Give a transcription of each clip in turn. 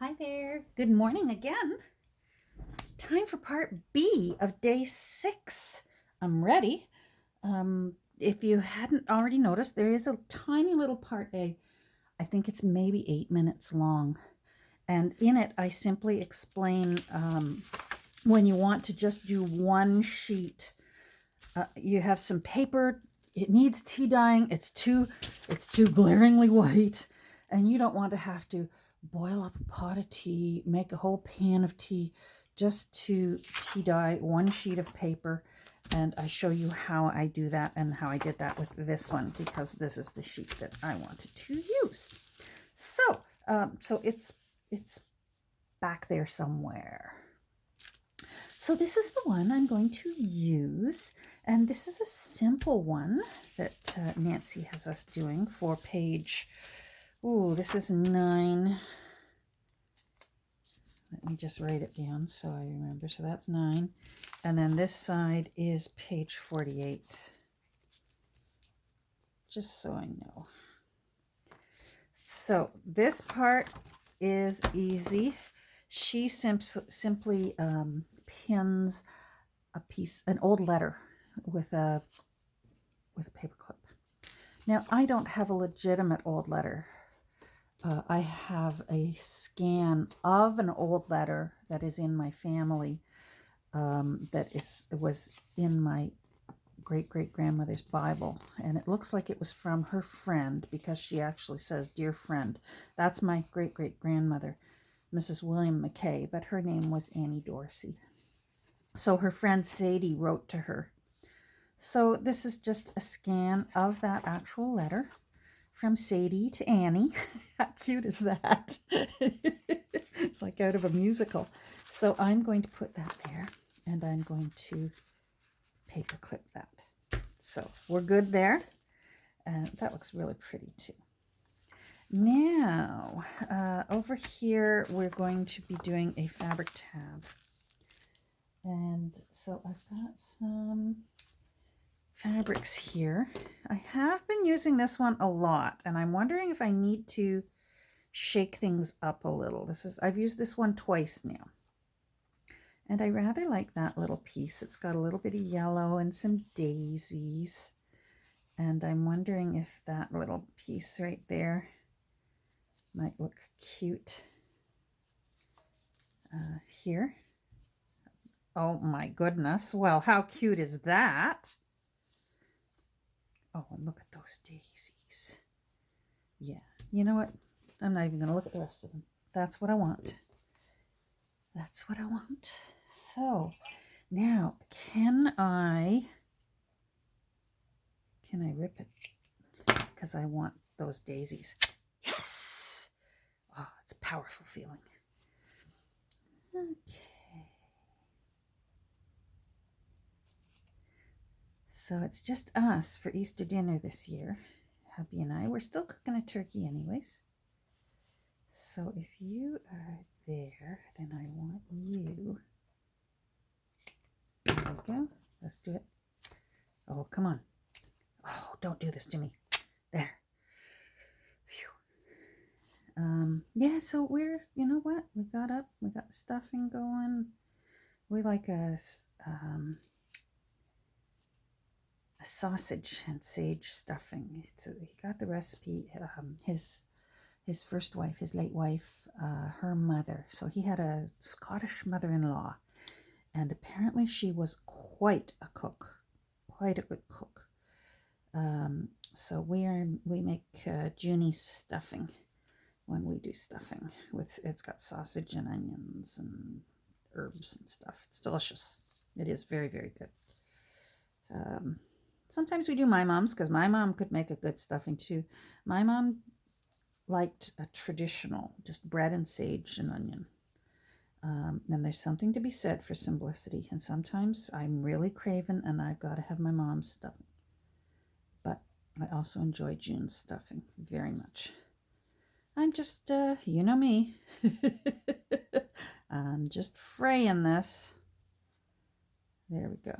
Hi there. Good morning again. Time for part B of day 6. I'm ready. If you hadn't already noticed, there is a tiny little part A. I think it's maybe 8 minutes long. And in it, I simply explain when you want to just do one sheet. You have some paper. It needs tea dyeing. It's too glaringly white, and you don't want to have to boil up a pot of tea, make a whole pan of tea just to tea dye one sheet of paper. And I show you how I do that and how I did that with this one, because this is the sheet that I wanted to use. So it's back there somewhere. So this is the one I'm going to use, and this is a simple one that Nancy has us doing for page, this is 9. Let me just write it down so I remember. So that's 9, and then this side is page 48, just so I know. So this part is easy. She simply pins an old letter with a paper clip. Now, I don't have a legitimate old letter. I have a scan of an old letter that is in my family, was in my great-great-grandmother's Bible, and it looks like it was from her friend, because she actually says, "Dear friend." That's my great-great-grandmother, Mrs. William McKay, but her name was Annie Dorsey. So her friend Sadie wrote to her. So this is just a scan of that actual letter from Sadie to Annie. How cute is that? It's like out of a musical. So I'm going to put that there, and I'm going to paperclip that. So we're good there. And that looks really pretty too. Now, over here, we're going to be doing a fabric tab. And so I've got some fabrics here. I have been using this one a lot, and I'm wondering if I need to shake things up a little. I've used this one twice now, and I rather like that little piece. It's got a little bit of yellow and some daisies, and I'm wondering if that little piece right there might look cute here. Oh my goodness. Well, how cute is that? Oh, and look at those daisies. Yeah, you know what? I'm not even going to look at the rest of them. That's what I want. That's what I want. So now, can I rip it? Because I want those daisies. Yes! Oh, it's a powerful feeling. Okay. So it's just us for Easter dinner this year. Hubby and I. We're still cooking a turkey anyways. So if you are there, then I want you. There we go. Let's do it. Oh, come on. Oh, don't do this to me. There. Yeah, so you know what? We got up, we got the stuffing going. We like a sausage and sage stuffing. He got the recipe. His first wife, his late wife, her mother. So he had a Scottish mother-in-law, and apparently she was quite a cook, quite a good cook. So we make Junie's stuffing when we do stuffing. It's got sausage and onions and herbs and stuff. It's delicious. It is very, very good. Sometimes we do my mom's, because my mom could make a good stuffing too. My mom liked a traditional, just bread and sage and onion. And there's something to be said for simplicity. And sometimes I'm really craving and I've got to have my mom's stuffing. But I also enjoy June's stuffing very much. I'm just, you know me. I'm just fraying this. There we go.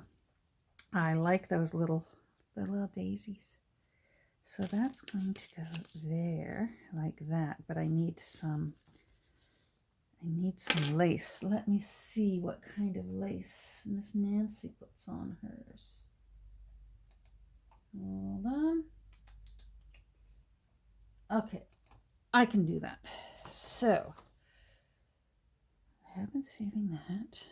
I like those little daisies. So that's going to go there like that, but I need some I need some lace. Let me see what kind of lace Miss Nancy puts on hers. Hold on. Okay, I can do that. So, I have been saving that.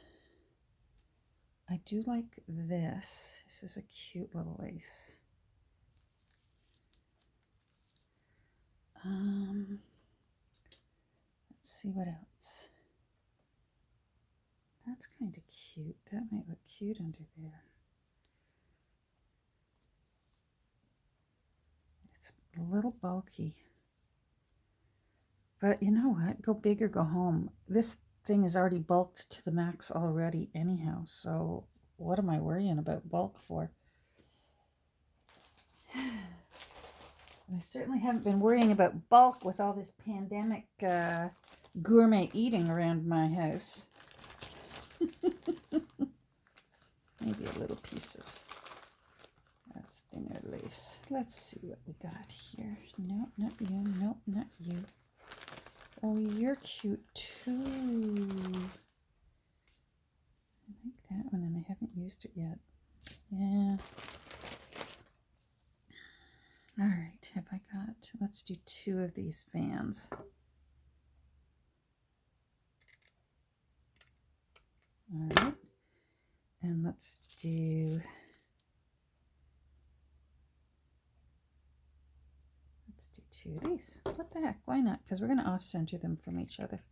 I do like this. This is a cute little lace. Let's see what else. That's kind of cute. That might look cute under there. It's a little bulky. But you know what? Go big or go home. This thing is already bulked to the max already anyhow. So what am I worrying about bulk for? I certainly haven't been worrying about bulk with all this pandemic gourmet eating around my house. Maybe a little piece of thinner lace. Let's see what we got here. No, not you. No, not you. Oh, you're cute too. I like that one, and I haven't used it yet. Yeah. All right, have I got, let's do 2 of these fans. All right, and let's do 2 of these. What the heck, why not? Because we're going to off-center them from each other.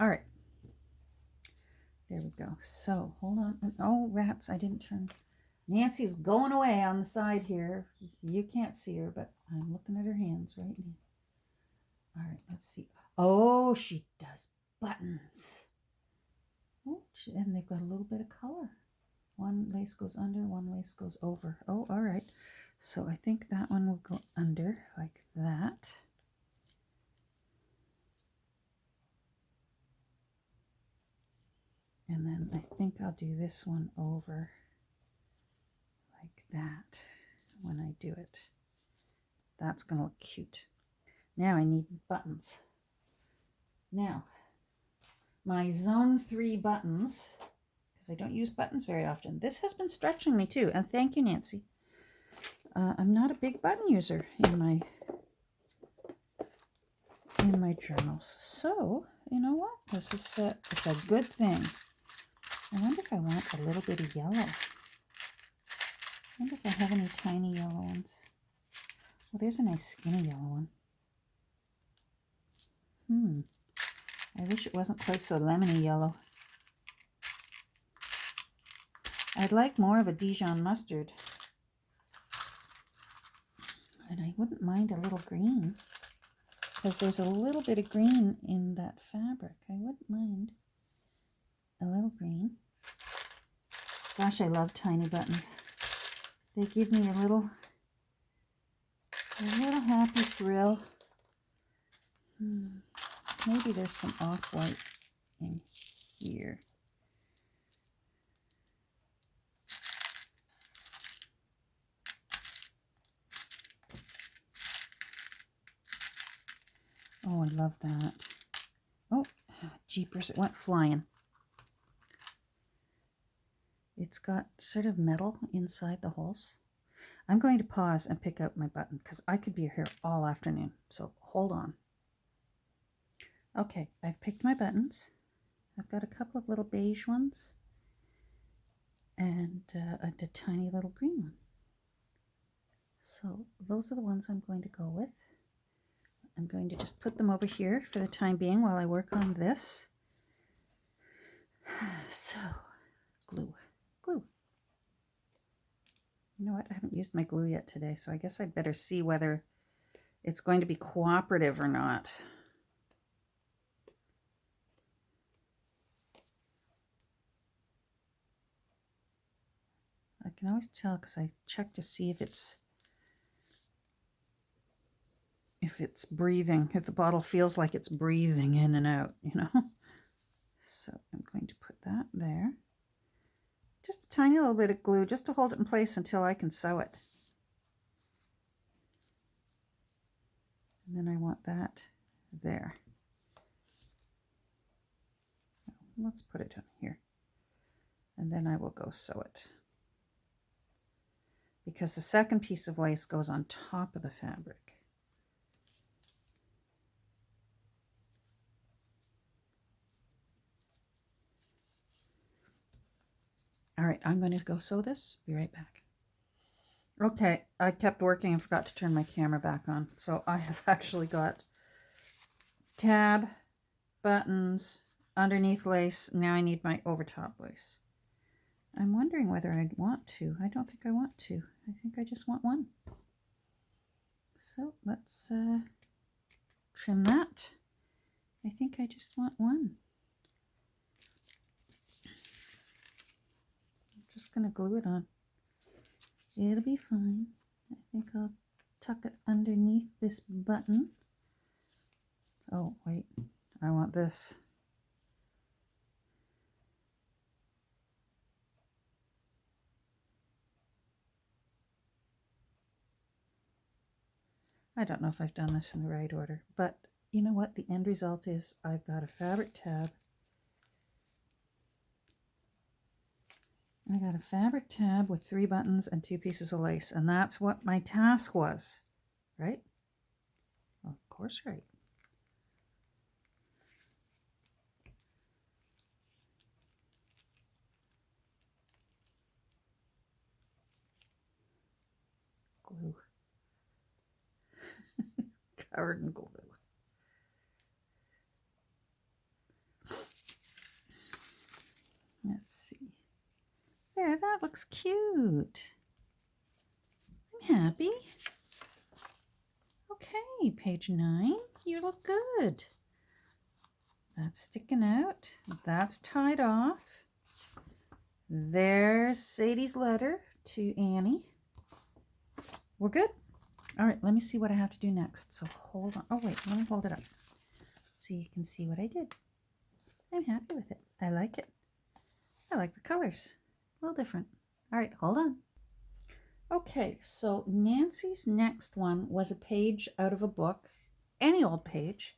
All right, there we go. So, hold on. Oh, rats, I didn't turn. Nancy's going away on the side here. You can't see her, but I'm looking at her hands right now. All right, let's see. Oh, she does buttons. Oh, and they've got a little bit of color. One lace goes under, one lace goes over. Oh, all right. So I think that one will go under like that. And then I think I'll do this one over like that when I do it. That's going to look cute. Now I need buttons. Now, my zone 3 buttons, because I don't use buttons very often. This has been stretching me too, and thank you, Nancy. I'm not a big button user in my journals, so you know what? This is it's a good thing. I wonder if I want a little bit of yellow. I wonder if I have any tiny yellow ones. Well, there's a nice skinny yellow one. I wish it wasn't quite so lemony yellow. I'd like more of a Dijon mustard. And I wouldn't mind a little green, because there's a little bit of green in that fabric. I wouldn't mind a little green. Gosh, I love tiny buttons. They give me a little happy thrill. Maybe there's some off-white in here. Oh, I love that. Oh, jeepers, it went flying. It's got sort of metal inside the holes. I'm going to pause and pick out my button because I could be here all afternoon. So hold on. Okay, I've picked my buttons. I've got a couple of little beige ones and a tiny little green one. So those are the ones I'm going to go with. I'm going to just put them over here for the time being while I work on this. So, glue. You know what? I haven't used my glue yet today, so I guess I'd better see whether it's going to be cooperative or not. I can always tell because I check to see if it's breathing, if the bottle feels like it's breathing in and out, you know. So I'm going to put that there. Just a tiny little bit of glue just to hold it in place until I can sew it. And then I want that there. let's put it down here. And then I will go sew it. Because the second piece of lace goes on top of the fabric. All right, I'm going to go sew this. Be right back. Okay, I kept working and forgot to turn my camera back on. So I have actually got tab, buttons, underneath lace. Now I need my overtop lace. I'm wondering whether I'd want to. I don't think I want to. I think I just want one. So let's trim that. I think I just want one. I'm just going to glue it on. It'll be fine. I think I'll tuck it underneath this button. Oh, wait. I want this. I don't know if I've done this in the right order, but you know what? The end result is I've got a fabric tab. I got a fabric tab with 3 buttons and 2 pieces of lace, and that's what my task was, right? Well, of course, right. Glue. Covered in glue. Let's see. There, that looks cute. I'm happy. Okay, page 9. You look good. That's sticking out. That's tied off. There's Sadie's letter to Annie. We're good. All right, let me see what I have to do next. So hold on. Oh, wait, let me hold it up so you can see what I did. I'm happy with it. I like it. I like the colors. A little different. All right, hold on. Okay, so Nancy's next one was a page out of a book, any old page.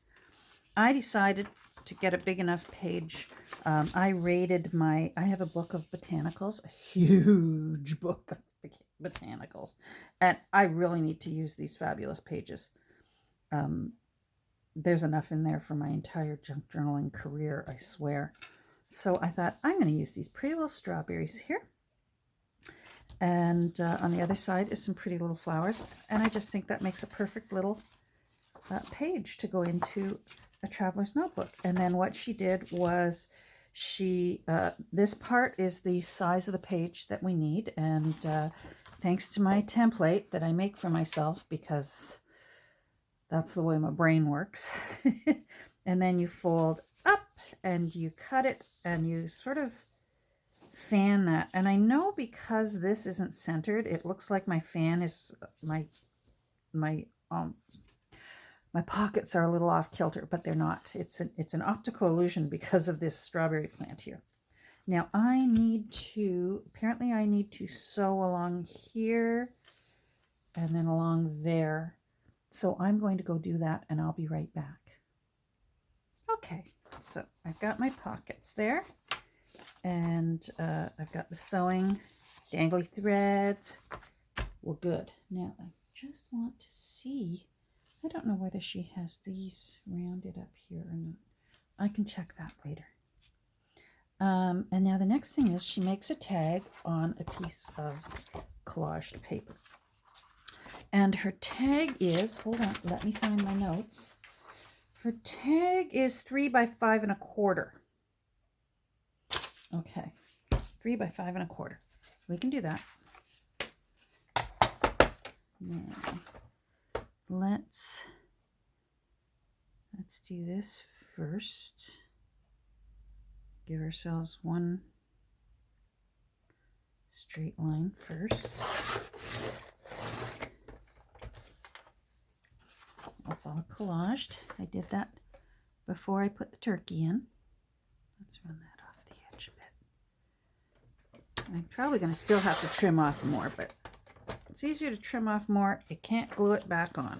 I decided to get a big enough page. I have a book of botanicals, a huge book of botanicals, and I really need to use these fabulous pages. There's enough in there for my entire junk journaling career, I swear. So I thought, I'm going to use these pretty little strawberries here. And on the other side is some pretty little flowers. And I just think that makes a perfect little page to go into a traveler's notebook. And then what she did was this part is the size of the page that we need. And thanks to my template that I make for myself, because that's the way my brain works. And then you fold up and you cut it and you sort of fan that. And I know because this isn't centered, it looks like my fan is my pockets are a little off kilter, but they're not. It's an optical illusion because of this strawberry plant here. Now I need to sew along here and then along there. So I'm going to go do that and I'll be right back. Okay, so I've got my pockets there. And I've got the sewing, dangly threads. Well, good. Now, I just want to see. I don't know whether she has these rounded up here or not. I can check that later. And now the next thing is she makes a tag on a piece of collaged paper. And her tag is, hold on, let me find my notes. Her tag is 3 by 5 1/4. Okay, 3 by 5 1/4. We can do that. Now, let's do this first. Give ourselves one straight line first. That's all collaged. I did that before I put the turkey in. Let's run that off the edge a bit. I'm probably going to still have to trim off more, but it's easier to trim off more. You can't glue it back on.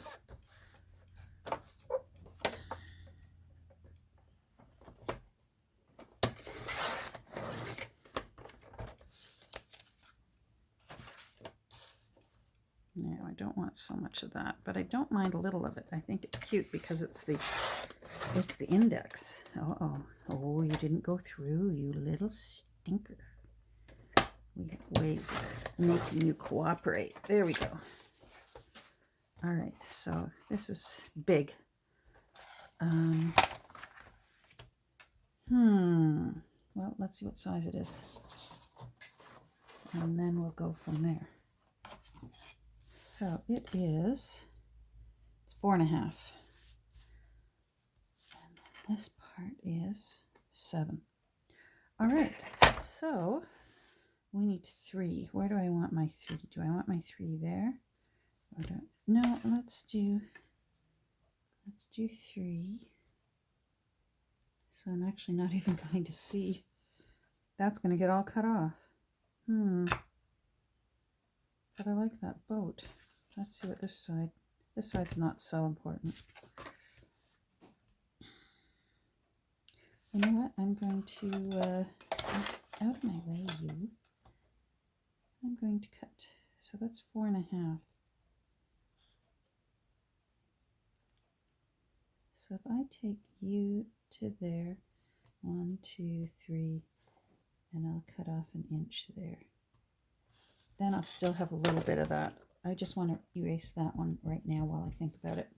don't want so much of that, but I don't mind a little of it. I think it's cute because it's the index. Oh, you didn't go through, you little stinker. We have ways of making you cooperate. There we go. All right, so this is big. Well, let's see what size it is. And then we'll go from there. So it's 4.5. And this part is 7. All right, so we need 3. Where do I want my 3? Do I want my 3 there? Or no, let's do 3. So I'm actually not even going to see. That's going to get all cut off. But I like that boat. Let's see what this side's not so important. You know what? I'm going to, out of my way, you. I'm going to cut. So that's 4.5. So if I take you to there, 1, 2, 3, and I'll cut off an inch there. Then I'll still have a little bit of that. I just want to erase that one right now while I think about it.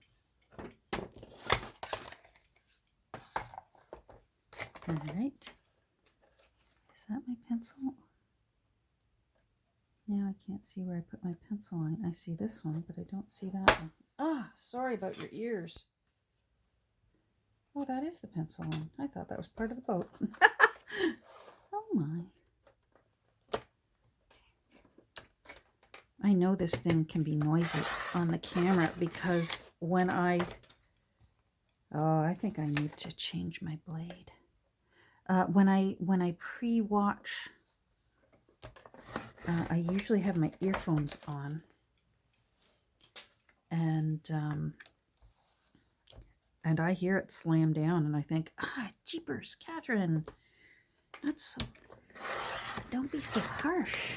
All right. Is that my pencil? Now I can't see where I put my pencil line. I see this one, but I don't see that one. Ah, sorry about your ears. Oh, that is the pencil line. I thought that was part of the boat. Oh my. I know this thing can be noisy on the camera because when I think I need to change my blade. When I pre-watch, I usually have my earphones on, and I hear it slam down, and I think, jeepers, Catherine, don't be so harsh.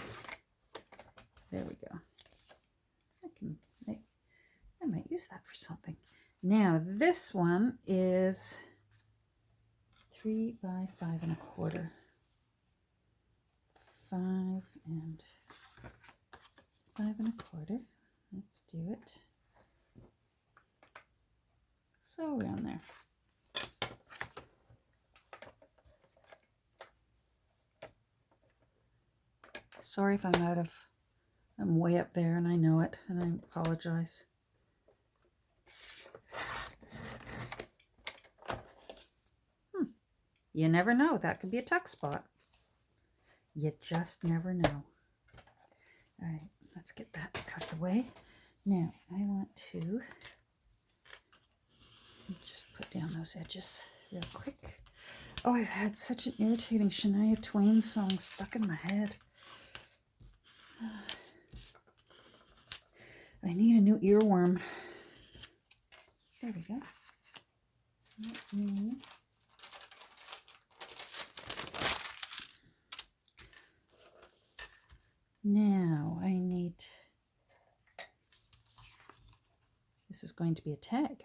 There we go. I might use that for something. Now this one is 3 by 5.25. 5 and 5.25. Let's do it. So around there. Sorry if I'm way up there and I know it, and I apologize. You never know. That could be a tuck spot. You just never know. All right, let's get that out of the way. Now, I want to just put down those edges real quick. Oh, I've had such an irritating Shania Twain song stuck in my head. I need a new earworm. There we go. Now I need, this is going to be a tag.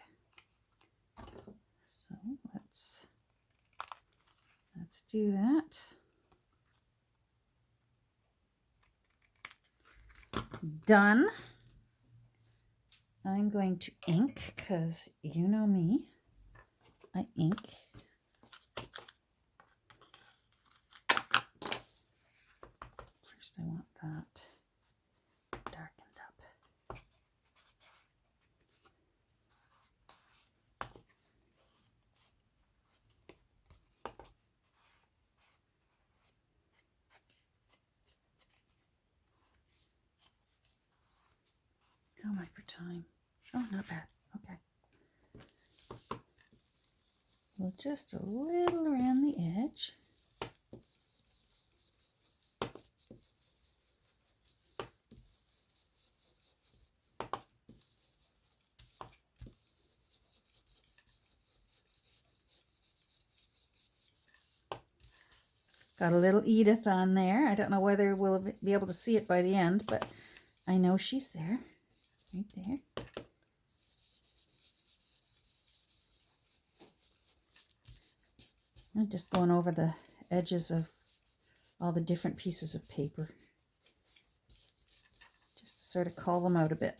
So let's do that. Done. I'm going to ink because you know me. I ink. First I want that darkened up. How am I for time? Oh, not bad. Okay. Well, just a little around the edge. Got a little Edith on there. I don't know whether we'll be able to see it by the end, but I know she's there. right there. I'm just going over the edges of all the different pieces of paper, just to sort of call them out a bit.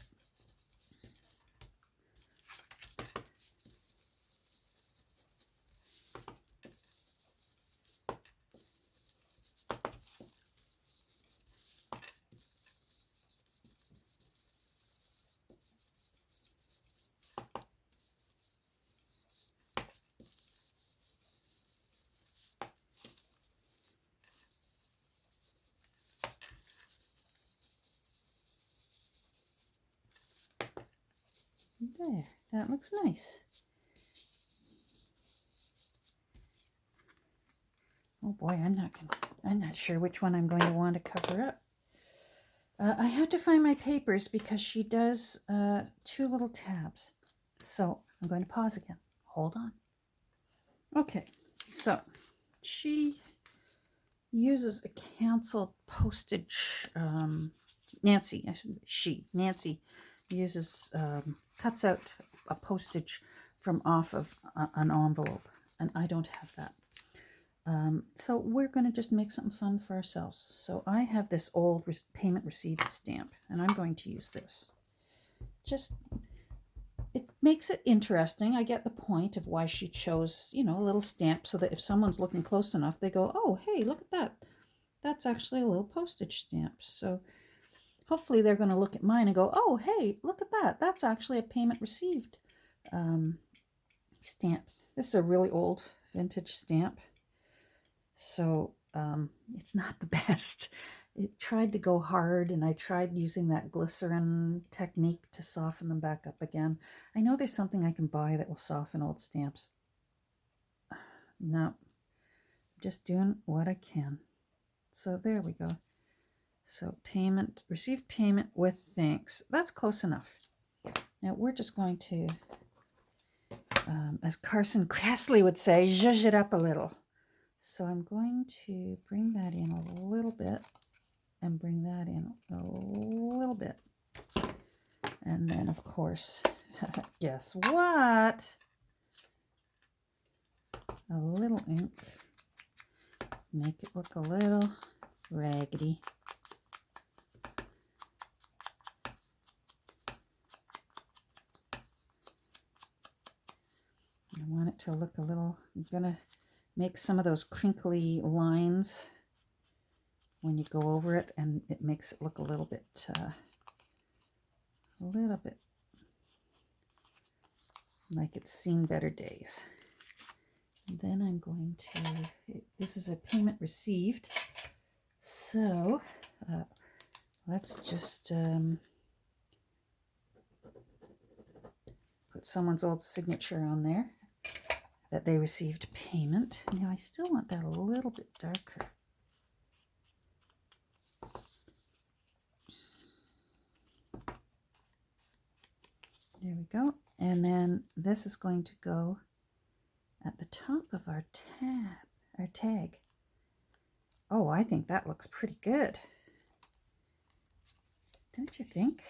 There, that looks nice. Oh boy, I'm not sure which one I'm going to want to cover up. I have to find my papers because she does 2 little tabs. So I'm going to pause again. Hold on. Okay, so she uses a canceled postage. Nancy uses, cuts out a postage from off of an envelope, and I don't have that. So we're going to just make something fun for ourselves. So I have this old payment received stamp, and I'm going to use this. It makes it interesting. I get the point of why she chose, a little stamp, so that if someone's looking close enough, they go, oh, hey, look at that. That's actually a little postage stamp. So hopefully they're going to look at mine and go, oh, hey, look at that. That's actually a payment received stamp. This is a really old vintage stamp. So it's not the best. It tried to go hard, and I tried using that glycerin technique to soften them back up again. I know there's something I can buy that will soften old stamps. No, just doing what I can. So there we go. So payment, received payment with thanks. That's close enough. Now we're just going to, as Carson Kressley would say, zhuzh it up a little. So I'm going to bring that in a little bit and bring that in a little bit. And then, of course, guess what? A little ink. Make it look a little raggedy. I want it to look a little, I'm going to make some of those crinkly lines when you go over it, and it makes it look a little bit like it's seen better days. And then I'm going to, this is a payment received, so let's just put someone's old signature on there that they received payment. Now I still want that a little bit darker. There we go. And then this is going to go at the top of our tag. Oh, I think that looks pretty good. Don't you think?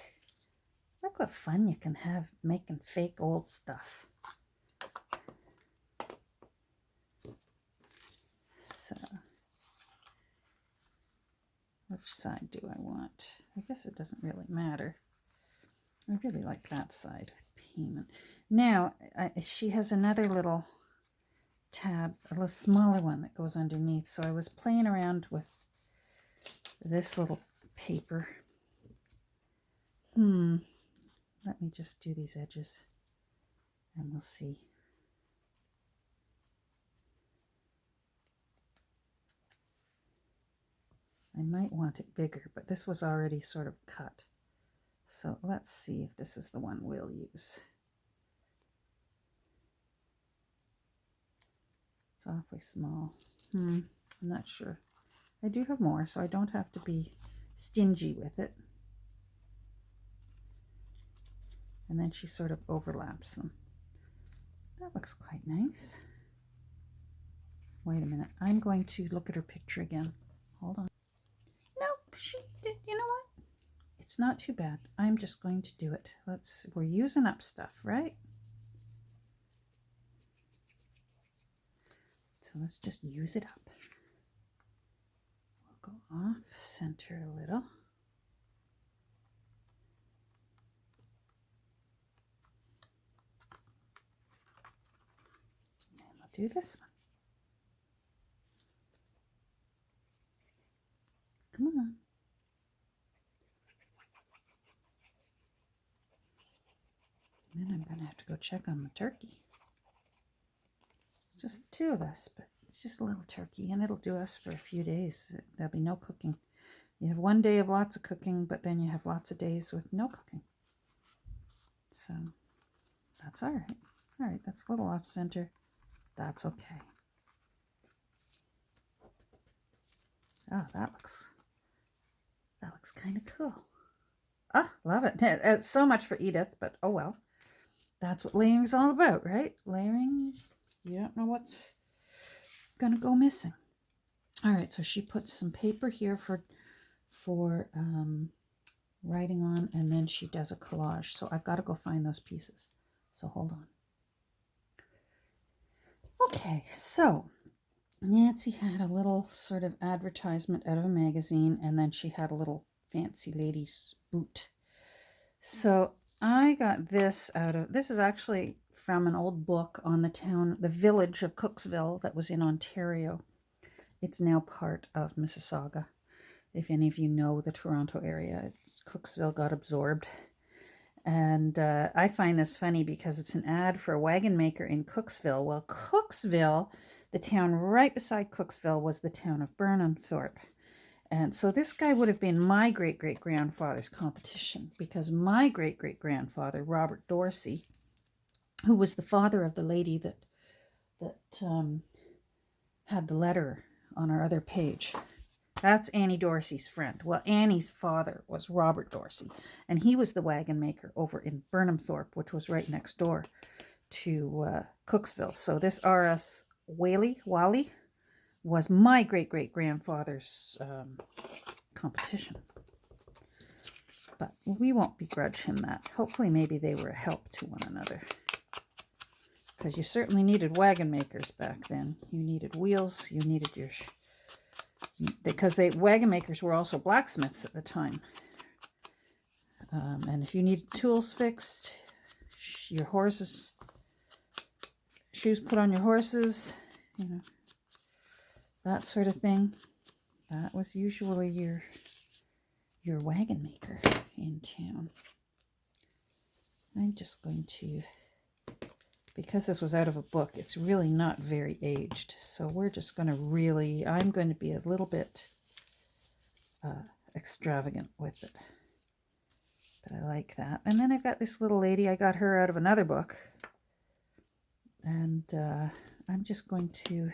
Look what fun you can have making fake old stuff. So, which side do I want? I guess it doesn't really matter. I really like that side with payment. Now, she has another little tab, a little smaller one that goes underneath. So I was playing around with this little paper. Let me just do these edges and we'll see. I might want it bigger, but this was already sort of cut. So let's see if this is the one we'll use. It's awfully small. I'm not sure. I do have more, so I don't have to be stingy with it. And then she sort of overlaps them. That looks quite nice. Wait a minute. I'm going to look at her picture again. Hold on. Nope, she did. You know what? It's not too bad. I'm just going to do it. We're using up stuff, right? So let's just use it up. We'll go off center a little. And we'll do this one. Come on. And then I'm going to have to go check on the turkey. It's just the two of us, but it's just a little turkey, and it'll do us for a few days. There'll be no cooking. You have one day of lots of cooking, but then you have lots of days with no cooking. So that's all right. All right, that's a little off center. That's okay. Oh, that looks kind of cool. Oh, love it. It's so much for Edith, but oh well. That's what layering's all about, right? Layering, you don't know what's gonna go missing. All right, so she puts some paper here for writing on, and then she does a collage. So I've got to go find those pieces. So hold on. Okay, so Nancy had a little sort of advertisement out of a magazine, and then she had a little fancy lady's boot. So I got this this is actually from an old book on the village of Cooksville that was in Ontario. It's now part of Mississauga. If any of you know the Toronto area, Cooksville got absorbed. And I find this funny because it's an ad for a wagon maker in Cooksville. Well, Cooksville, the town right beside Cooksville, was the town of Burnhamthorpe. And so this guy would have been my great-great-grandfather's competition, because my great-great-grandfather, Robert Dorsey, who was the father of the lady that had the letter on our other page, that's Annie Dorsey's friend. Well, Annie's father was Robert Dorsey, and he was the wagon maker over in Burnhamthorpe, which was right next door to Cooksville. So this R.S. Wally was my great-great-grandfather's competition. But we won't begrudge him that. Hopefully maybe they were a help to one another. Because you certainly needed wagon makers back then. You needed wheels, you needed your... because wagon makers were also blacksmiths at the time. And if you needed tools fixed, your horses, shoes put on your horses, you know, that sort of thing, that was usually your wagon maker in town. I'm just going to, because this was out of a book, it's really not very aged. So we're just going to I'm going to be a little bit extravagant with it. But I like that. And then I've got this little lady. I got her out of another book. And I'm just going to,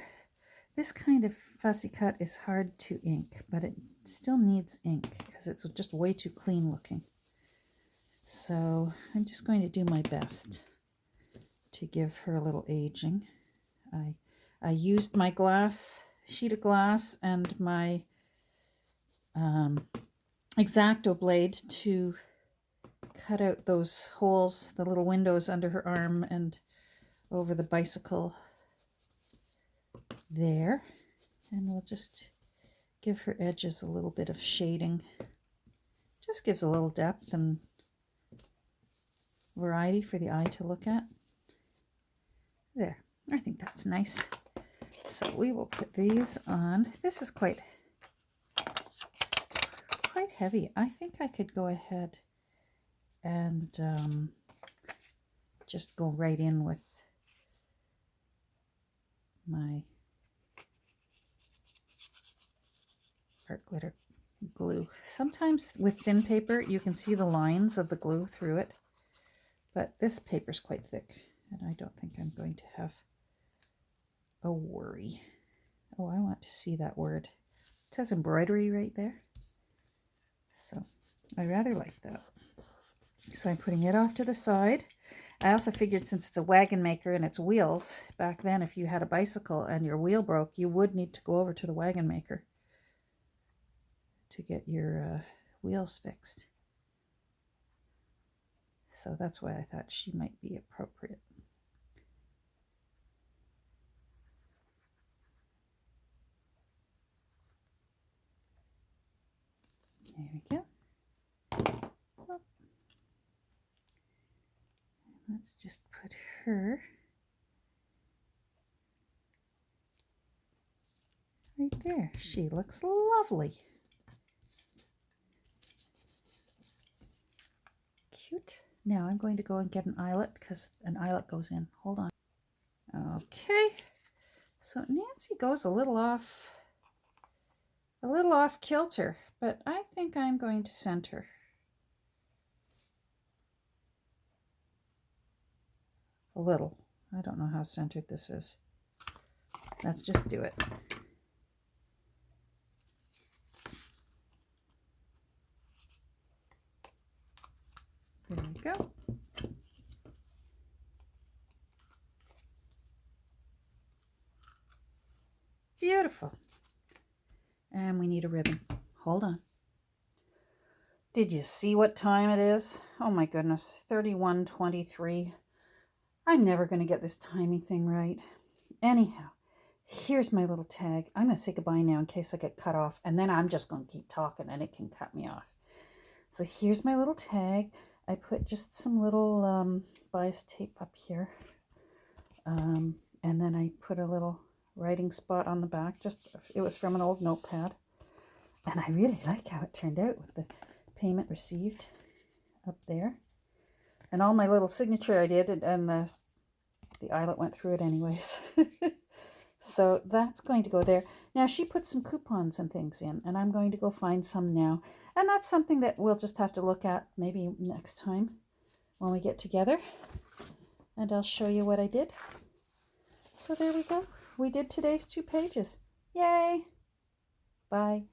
this kind of fussy cut is hard to ink, but it still needs ink because it's just way too clean looking. So I'm just going to do my best to give her a little aging. I used my sheet of glass and my X-Acto blade to cut out those holes, the little windows under her arm and over the bicycle there. And we'll just give her edges a little bit of shading. Just gives a little depth and variety for the eye to look at. There, I think that's nice. So we will put these on. This is quite heavy. I think I could go ahead and just go right in with my art glitter glue. Sometimes with thin paper you can see the lines of the glue through it, but this paper's quite thick and I don't think I'm going to have a worry. Oh, I want to see that word. It says embroidery right there. So I rather like that. So I'm putting it off to the side. I also figured since it's a wagon maker and it's wheels, back then if you had a bicycle and your wheel broke, you would need to go over to the wagon maker to get your wheels fixed. So that's why I thought she might be appropriate. There we go. Oh. Let's just put her right there. She looks lovely. Cute. Now I'm going to go and get an eyelet because an eyelet goes in. Hold on. Okay. So Nancy goes a little off kilter, but I think I'm going to center. A little. I don't know how centered this is. Let's just do it. There we go. Beautiful. And we need a ribbon. Hold on. Did you see what time it is? Oh my goodness, 31:23. I'm never going to get this timing thing right. Anyhow, here's my little tag. I'm going to say goodbye now in case I get cut off, and then I'm just going to keep talking and it can cut me off. So here's my little tag. I put just some little bias tape up here. And then I put a little writing spot on the back. It was from an old notepad. And I really like how it turned out with the payment received up there. And all my little signature I did, and the eyelet went through it anyways. So that's going to go there. Now she put some coupons and things in, and I'm going to go find some now. And that's something that we'll just have to look at maybe next time when we get together. And I'll show you what I did. So there we go. We did today's 2 pages. Yay! Bye.